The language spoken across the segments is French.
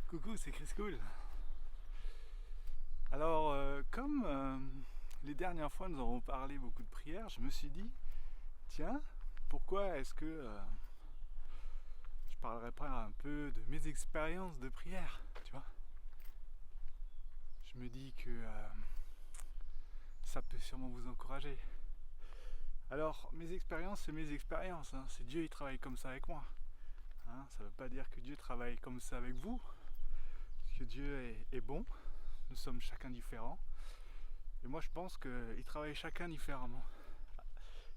Coucou, c'est Chris Cool. Alors, comme les dernières fois nous avons parlé beaucoup de prières, je me suis dit, tiens, pourquoi est-ce que je parlerais pas un peu de mes expériences de prière, tu vois? Je me dis que ça peut sûrement vous encourager. Alors, mes expériences, c'est mes expériences, hein. C'est Dieu, il travaille comme ça avec moi. Hein. Ça ne veut pas dire que Dieu travaille comme ça avec vous, parce que Dieu est bon, nous sommes chacun différents. Et moi, je pense qu'il travaille chacun différemment.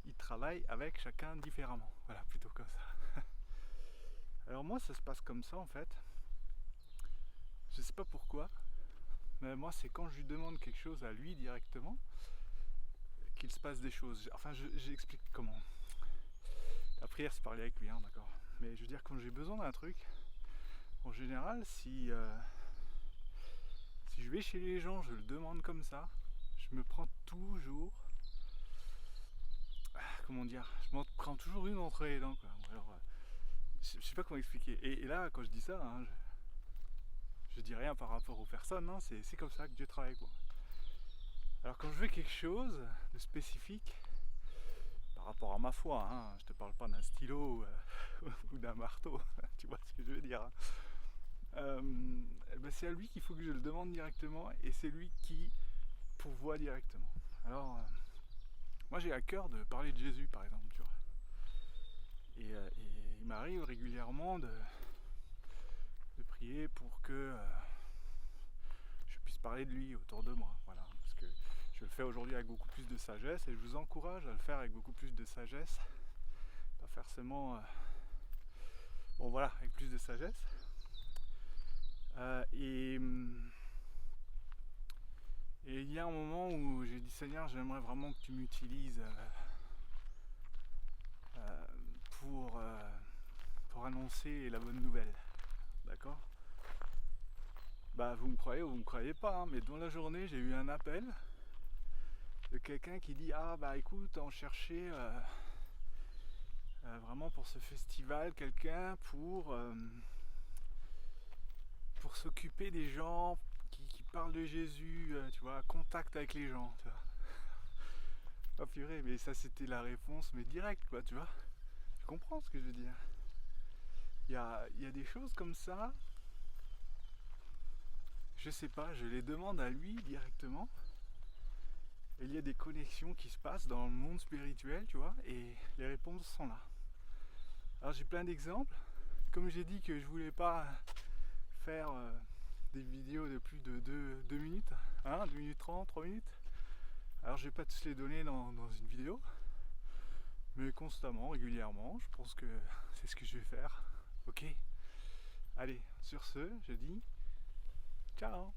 Il travaille avec chacun différemment. Voilà, plutôt comme ça. Alors moi, ça se passe comme ça en fait. Je sais pas pourquoi, mais moi, c'est quand je lui demande quelque chose à lui directement qu'il se passe des choses. Enfin, j'explique comment. La prière, c'est parler avec lui, hein, d'accord. Mais je veux dire, quand j'ai besoin d'un truc, en général, si je vais chez les gens, je le demande comme ça, je me prends toujours, comment dire, je m'en prends toujours une entre les dents, quoi. Alors, je sais pas comment expliquer. Et là, quand je dis ça, hein, je dis rien par rapport aux personnes, hein, c'est comme ça que Dieu travaille, quoi. Alors quand je veux quelque chose de spécifique, par rapport à ma foi, hein, je te parle pas d'un stylo ou d'un marteau, tu vois ce que je veux dire, hein. Ben c'est à lui qu'il faut que je le demande directement et c'est lui qui pourvoit directement. Alors, moi j'ai à cœur de parler de Jésus par exemple, tu vois. Et il m'arrive régulièrement de prier pour que je puisse parler de lui autour de moi. Voilà, parce que je le fais aujourd'hui avec beaucoup plus de sagesse et je vous encourage à le faire avec beaucoup plus de sagesse. Pas forcément. Bon voilà, avec plus de sagesse. Euh, et, et il y a un moment où j'ai dit Seigneur, j'aimerais vraiment que tu m'utilises euh, pour, euh, pour annoncer la bonne nouvelle. D'accord. Bah vous me croyez ou vous me croyez pas, hein, mais dans la journée j'ai eu un appel de quelqu'un qui dit ah bah écoute on cherchait vraiment pour ce festival quelqu'un pour s'occuper des gens qui parlent de Jésus, tu vois, contact avec les gens, tu vois. Oh purée, mais ça c'était la réponse mais direct quoi, tu vois. Tu comprends ce que je veux dire. Il y a des choses comme ça, je sais pas, je les demande à lui directement. Et il y a des connexions qui se passent dans le monde spirituel, tu vois, et les réponses sont là. Alors j'ai plein d'exemples. Comme j'ai dit que je voulais pas faire des vidéos de plus de 2 minutes, hein, 2 minutes 30, 3 minutes. Alors je vais pas tous les donner dans une vidéo, mais constamment, régulièrement, je pense que c'est ce que je vais faire. Ok. Allez, sur ce, je dis ciao.